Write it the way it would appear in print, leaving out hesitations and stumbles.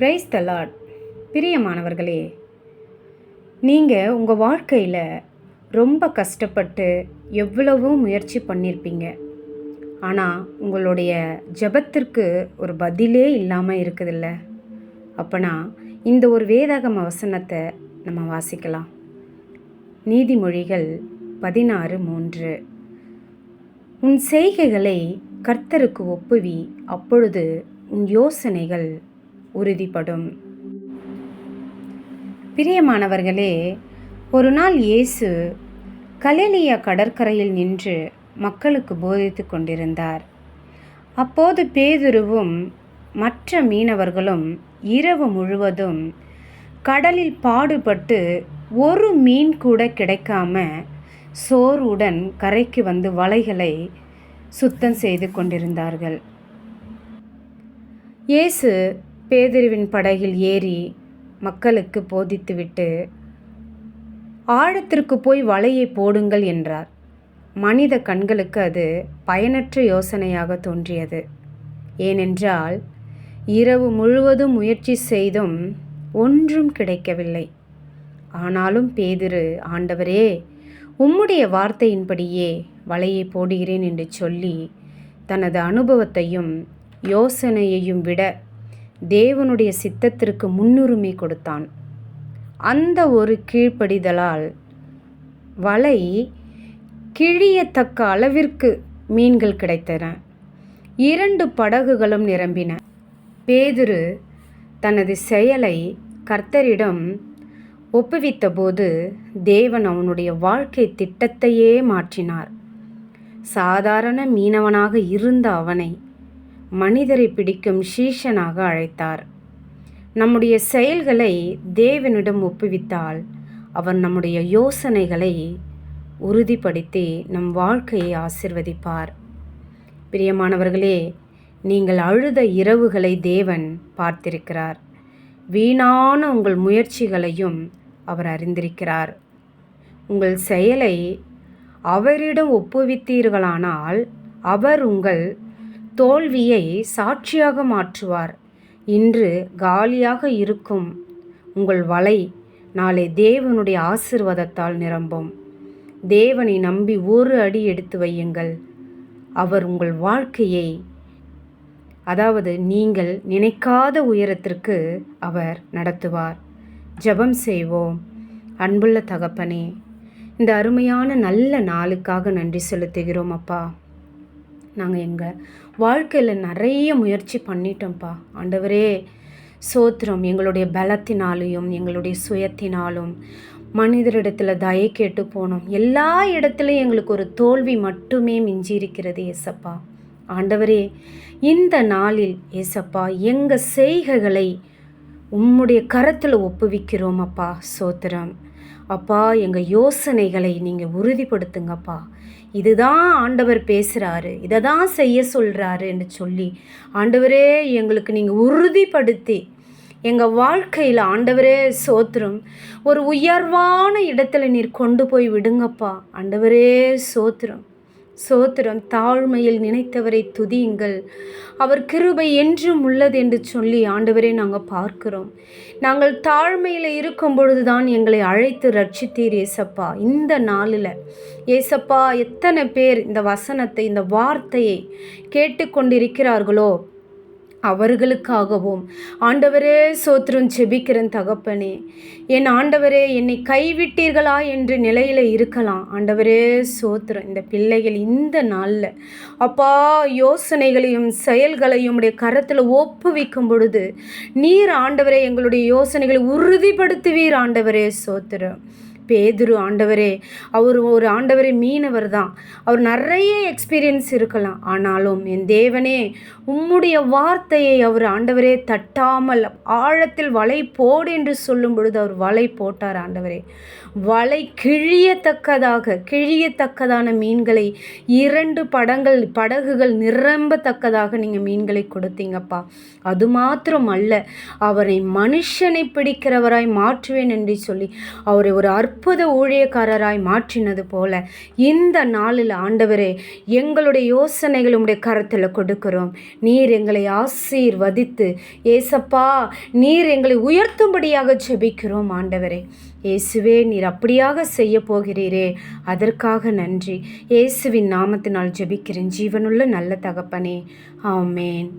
Praise the Lord. பிரியமானவர்களே, நீங்கள் உங்கள் வாழ்க்கையில் ரொம்ப கஷ்டப்பட்டு எவ்வளவோ முயற்சி பண்ணியிருப்பீங்க. ஆனால் உங்களுடைய ஜெபத்திற்கு ஒரு பதிலே இல்லாமல் இருக்குதில்ல. அப்போனா இந்த ஒரு வேதாகம வசனத்தை நம்ம வாசிக்கலாம். நீதிமொழிகள் 16:3. உன் செய்கைகளை கர்த்தருக்கு ஒப்புவி, அப்பொழுது உன் யோசனைகள் உறுதிப்படும். பிரியமானவர்களே, ஒரு நாள் இயேசு கலிலேயா கடற்கரையில் நின்று மக்களுக்கு போதித்து கொண்டிருந்தார். அப்போது பேதுருவும் மற்ற மீனவர்களும் இரவு முழுவதும் கடலில் பாடுபட்டு ஒரு மீன் கூட கிடைக்காம சோர்வுடன் கரைக்கு வந்து வலைகளை சுத்தம் செய்து கொண்டிருந்தார்கள். இயேசு பேதுருவின் படகில் ஏறி மக்களுக்கு போதித்துவிட்டு ஆழத்திற்கு போய் வலையை போடுங்கள் என்றார். மனித கண்களுக்கு அது பயனற்ற யோசனையாக தோன்றியது. ஏனென்றால் இரவு முழுவதும் முயற்சி செய்தும் ஒன்றும் கிடைக்கவில்லை. ஆனாலும் பேதுரு, ஆண்டவரே, உம்முடைய வார்த்தையின்படியே வலையை போடுகிறேன் என்று சொல்லி தனது அனுபவத்தையும் யோசனையையும் விட தேவனுடைய சித்தத்திற்கு முன்னுரிமை கொடுத்தான். அந்த ஒரு கீழ்ப்படிதலால் வலை கிழியத்தக்க அளவிற்கு மீன்கள் கிடைத்தன. 2 படகுகளும் நிரம்பின. பேதுரு தனது செயலை கர்த்தரிடம் ஒப்புவித்தபோது தேவன் அவனுடைய வாழ்க்கை திட்டத்தையே மாற்றினார். சாதாரண மீனவனாக இருந்த அவனை மனிதரை பிடிக்கும் சீஷனாக அழைத்தார். நம்முடைய செயல்களை தேவனிடம் ஒப்புவித்தால் அவர் நம்முடைய யோசனைகளை உறுதிப்படுத்தி நம் வாழ்க்கையை ஆசீர்வதிப்பார். பிரியமானவர்களே, நீங்கள் அழுத இரவுகளை தேவன் பார்த்திருக்கிறார். வீணான உங்கள் முயற்சிகளையும் அவர் அறிந்திருக்கிறார். உங்கள் செயலை அவரிடம் ஒப்புவித்தீர்களானால் அவர் உங்கள் தோல்வியை சாட்சியாக மாற்றுவார். இன்று காலியாக இருக்கும் உங்கள் வலை நாளை தேவனுடைய ஆசீர்வாதத்தால் நிரம்பும். தேவனை நம்பி ஒரு அடி எடுத்து வையுங்கள். அவர் உங்கள் வாழ்க்கையை, அதாவது நீங்கள் நினைக்காத உயரத்திற்கு அவர் நடத்துவார். ஜெபம் செய்வோம். அன்புள்ள தகப்பனே, இந்த அருமையான நல்ல நாளுக்காக நன்றி செலுத்துகிறோம் அப்பா. நாங்கள் எங்கள் வாழ்க்கையில் நிறைய முயற்சி பண்ணிட்டோம்ப்பா. ஆண்டவரே, சோத்திரம். எங்களுடைய பலத்தினாலையும் எங்களுடைய சுயத்தினாலும் மனிதரிடத்தில் தயை கேட்டு போனோம். எல்லா இடத்துலையும் எங்களுக்கு ஒரு தோல்வி மட்டுமே மிஞ்சி இருக்கிறது ஏசப்பா. ஆண்டவரே, இந்த நாளில் ஏசப்பா எங்கள் செய்கைகளை உம்முடைய கரத்தில் ஒப்புவிக்கிறோம் அப்பா. சோத்திரம் அப்பா. எங்கள் யோசனைகளை நீங்கள் உறுதிப்படுத்துங்கப்பா. இதுதான் ஆண்டவர் பேசுகிறாரு, இதை தான் செய்ய சொல்கிறாரு என்று சொல்லி ஆண்டவரே எங்களுக்கு நீங்கள் உறுதிப்படுத்தி எங்கள் வாழ்க்கையில் ஆண்டவரே சோத்திரம் ஒரு உயர்வான இடத்துல நீர் கொண்டு போய் விடுங்கப்பா. ஆண்டவரே சோத்திரம் சோத்திரம். தாழ்மையில் நினைத்தவரை துதியுங்கள், அவர் கிருபை என்றும் உள்ளது என்று சொல்லி ஆண்டவரே நாங்கள் பார்க்கிறோம். நாங்கள் தாழ்மையில் இருக்கும் பொழுது தான் எங்களை அழைத்து ரட்சித்தீர் ஏசப்பா. இந்த நாளில் ஏசப்பா எத்தனை பேர் இந்த வசனத்தை, இந்த வார்த்தையை கேட்டுக்கொண்டிருக்கிறார்களோ அவர்களுக்காகவும் ஆண்டவரே சோத்திரம் செபிக்கிறேன் தகப்பனே. என் ஆண்டவரே, என்னை கைவிட்டீர்களா என்று நிலையில் இருக்கலாம். ஆண்டவரே சோத்திரம். இந்த பிள்ளைகள் இந்த நாளில் அப்பா யோசனைகளையும் செயல்களையும் உடைய கரத்தில் ஒப்புவிக்கும் பொழுது நீர் ஆண்டவரே எங்களுடைய யோசனைகளை உறுதிப்படுத்துவீர். ஆண்டவரே சோத்திரம். பேதுரு ஆண்டவரே, அவர் ஒரு ஆண்டவரே மீனவர் தான். அவர் நிறைய எக்ஸ்பீரியன்ஸ் இருக்கலாம். ஆனாலும் என் தேவனே, உம்முடைய வார்த்தையை அவர் ஆண்டவரே தட்டாமல் ஆழத்தில் வலை போடு என்று சொல்லும் பொழுது அவர் வலை போட்டார். ஆண்டவரே, வலை கிழியத்தக்கதான மீன்களை 2 படகுகள் நிரம்பத்தக்கதாக நீங்கள் மீன்களை கொடுத்தீங்கப்பா. அது மாத்திரம் அல்ல, அவரை மனுஷனை பிடிக்கிறவராய் மாற்றுவேன் என்று சொல்லி அவரை ஒரு அற்புத ஊழியக்காரராய் மாற்றினது போல இந்த நாளில் ஆண்டவரே எங்களுடைய யோசனைகள் உம்முடைய கரத்தில் கொடுக்கிறோம். நீர் எங்களை ஆசீர்வதித்து ஏசப்பா நீர் எங்களை உயர்த்தும்படியாக ஜெபிக்கிறோம் ஆண்டவரே. இயேசுவே நீர் அப்படியாக செய்ய போகிறீரே, அதற்காக நன்றி. இயேசுவின் நாமத்தினால் ஜெபிக்கிறேன் ஜீவனுள்ள நல்ல தகப்பனே, ஆமேன்.